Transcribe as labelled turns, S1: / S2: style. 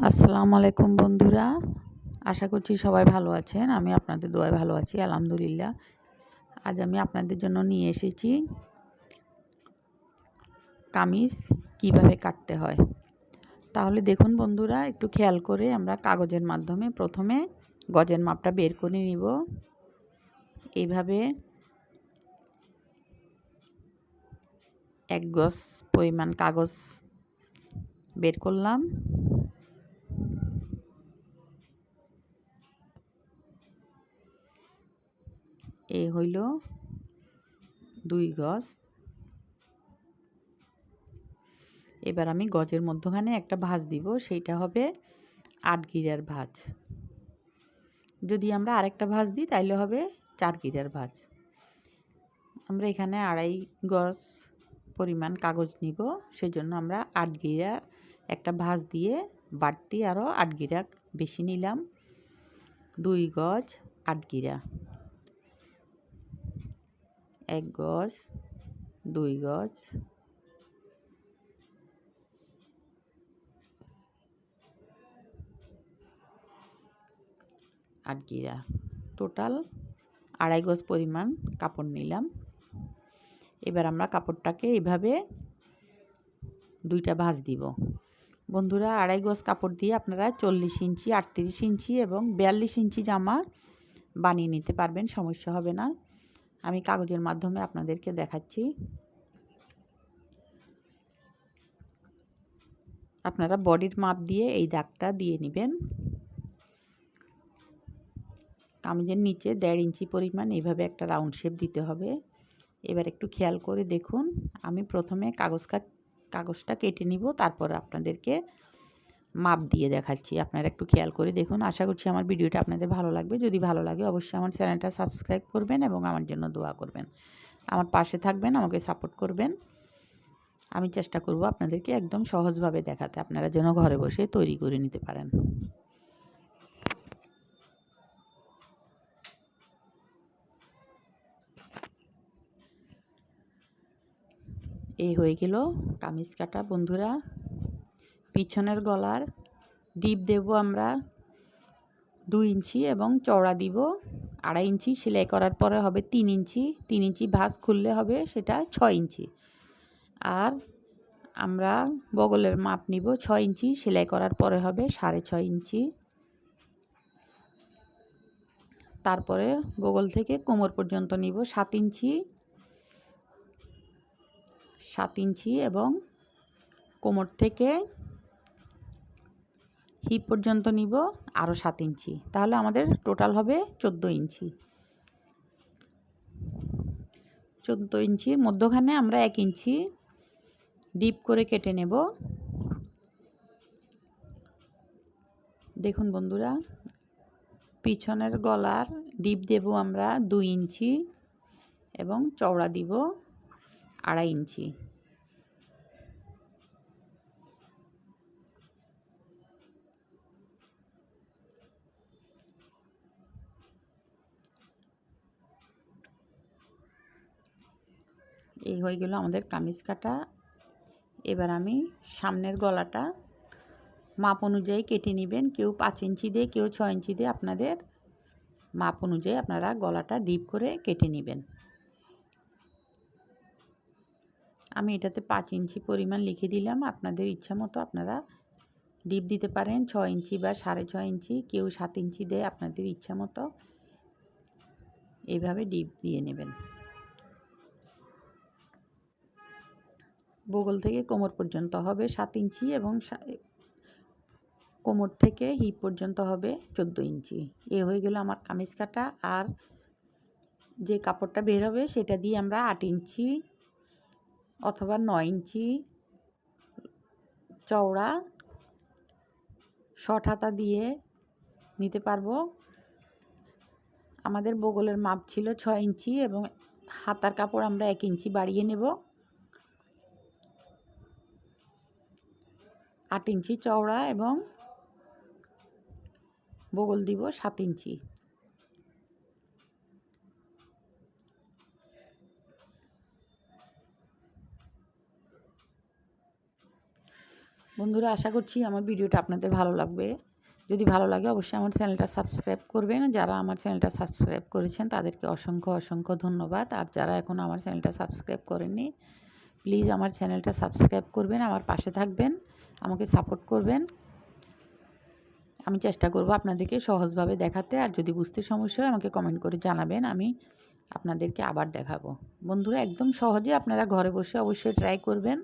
S1: আসসালামু আলাইকুম বন্ধুরা, আশা করছি সবাই ভালো আছেন। আমি আপনাদের দোয়ায় ভালো আছি, আলহামদুলিল্লাহ। আজ আমি আপনাদের জন্য নিয়ে এসেছি কামিজ কিভাবে কাটতে হয়। তাহলে দেখুন বন্ধুরা, একটু খেয়াল করে আমরা কাগজের মাধ্যমে প্রথমে গজের মাপটা বের করে নিব। এইভাবে 1 গজ পরিমাণ কাগজ বের করলাম। এই হইল 2 গজ। এবার আমি গজের মধ্যখানে একটা ভাঁজ দিব, সেইটা হবে 8 গিরার ভাঁজ। যদি আমরা আরেকটা ভাঁজ দিই তাইলে হবে 4 গিরার ভাঁজ। আমরা এখানে 2.5 গজ পরিমাণ কাগজ নিব, সেজন্য আমরা 8 গিরার একটা ভাঁজ দিয়ে বাড়তি আরও 8 গিরা বেশি নিলাম। 2 গজ 8 গিরা, 1 গজ, 2 গজ, 8 গিরা, টোটাল 2.5 গজ পরিমাণ কাপড় নিলাম। এবার আমরা কাপড়টাকে এইভাবে 2টা ভাঁজ দিব। বন্ধুরা, 2.5 গজ কাপড় দিয়ে আপনারা 40 ইঞ্চি, 38 ইঞ্চি এবং 42 ইঞ্চি জামা বানিয়ে নিতে পারবেন, সমস্যা হবে না। আমি কাগজের মাধ্যমে আপনাদেরকে দেখাচ্ছি। আপনারা বডির মাপ দিয়ে এই দাগটা দিয়ে নেবেন। কামিজের নিচে 1.5 ইঞ্চি পরিমাণ এইভাবে একটা রাউন্ড শেপ দিতে হবে। এবার একটু খেয়াল করে দেখুন, আমি প্রথমে কাগজটা কেটে নিব, তারপর আপনাদেরকে মাপ দিয়ে দেখাচ্ছি। আপনারা একটু খেয়াল করে দেখুন। আশা করছি আমার ভিডিওটা আপনাদের ভালো লাগবে। যদি ভালো লাগে অবশ্যই আমার চ্যানেলটা সাবস্ক্রাইব করবেন এবং আমার জন্য দোয়া করবেন। আমার পাশে থাকবেন, আমাকে সাপোর্ট করবেন। আমি চেষ্টা করব আপনাদেরকে একদম সহজভাবে দেখাতে, আপনারা যেন ঘরে বসে তৈরি করে নিতে পারেন। এই হয়ে গেল কামিজ কাটা। বন্ধুরা, পিছনের গলার ডিপ দেব আমরা 2 ইঞ্চি এবং চওড়া দিব 2.5 ইঞ্চি। সেলাই করার পরে হবে 3 ইঞ্চি। 3 ইঞ্চি ভাঁজ খুললে হবে সেটা 6 ইঞ্চি। আর আমরা বগলের মাপ নিব 6 ইঞ্চি, সেলাই করার পরে হবে 6.5 ইঞ্চি। তারপরে বগল থেকে কোমর পর্যন্ত নিব 7 ইঞ্চি, 7 ইঞ্চি এবং কোমর থেকে হিপ পর্যন্ত নিব আরও 7 ইঞ্চি। তাহলে আমাদের টোটাল হবে 14 ইঞ্চি। 14 ইঞ্চির মধ্যখানে আমরা 1 ইঞ্চি ডিপ করে কেটে নেব। দেখুন বন্ধুরা, পিছনের গলার ডিপ দেব আমরা 2 ইঞ্চি এবং চওড়া দিব 2.5 ইঞ্চি। এই হয়ে গেল আমাদের কামিজ কাটা। এবার আমি সামনের গলাটা মাপ অনুযায়ী কেটে নেবেন। কেউ 5 ইঞ্চি দিয়ে, কেউ 6 ইঞ্চি দিয়ে, আপনাদের মাপ অনুযায়ী আপনারা গলাটা ডিপ করে কেটে নেবেন। আমি এটাতে 5 ইঞ্চি পরিমাণ লিখে দিলাম। আপনাদের ইচ্ছা মতো আপনারা ডিপ দিতে পারেন, 6 ইঞ্চি বা 6.5 ইঞ্চি, কেউ 7 ইঞ্চি দিয়ে, আপনাদের ইচ্ছা মতো এইভাবে ডিপ দিয়ে নেবেন। বগল থেকে কোমর পর্যন্ত হবে 7 ইঞ্চি এবং কোমর থেকে হিপ পর্যন্ত হবে 14 ইঞ্চি। এ হয়ে গেল আমার কামিজ কাটা। আর যে কাপড়টা বের হবে সেটা দিয়ে আমরা 8 ইঞ্চি অথবা 9 ইঞ্চি চওড়া শর্ট হাতা দিয়ে নিতে পারবো। আমাদের বগলের মাপ ছিল 6 ইঞ্চি এবং হাতার কাপড় আমরা 1 ইঞ্চি বাড়িয়ে নেব। 8 ইঞ্চি চওড়া এবং বগল দিব 7 ইঞ্চি। বন্ধুরা, আশা করছি আমার ভিডিওটা আপনাদের ভালো লাগবে। যদি ভালো লাগে অবশ্যই আমার চ্যানেলটা সাবস্ক্রাইব করবেন। যারা আমার চ্যানেলটা সাবস্ক্রাইব করেছেন তাদেরকে অসংখ্য ধন্যবাদ। আর যারা এখনও আমার চ্যানেলটা সাবস্ক্রাইব করেননি, প্লিজ আমার চ্যানেলটা সাবস্ক্রাইব করবেন, আমার পাশে থাকবেন, আমাকে সাপোর্ট করবেন। আমি চেষ্টা করব আপনাদেরকে সহজভাবে দেখাতে। আর যদি বুঝতে সমস্যা হয় আমাকে কমেন্ট করে জানাবেন, আমি আপনাদেরকে আবার দেখাবো। বন্ধুরা, একদম সহজে আপনারা ঘরে বসে অবশ্যই ট্রাই করবেন।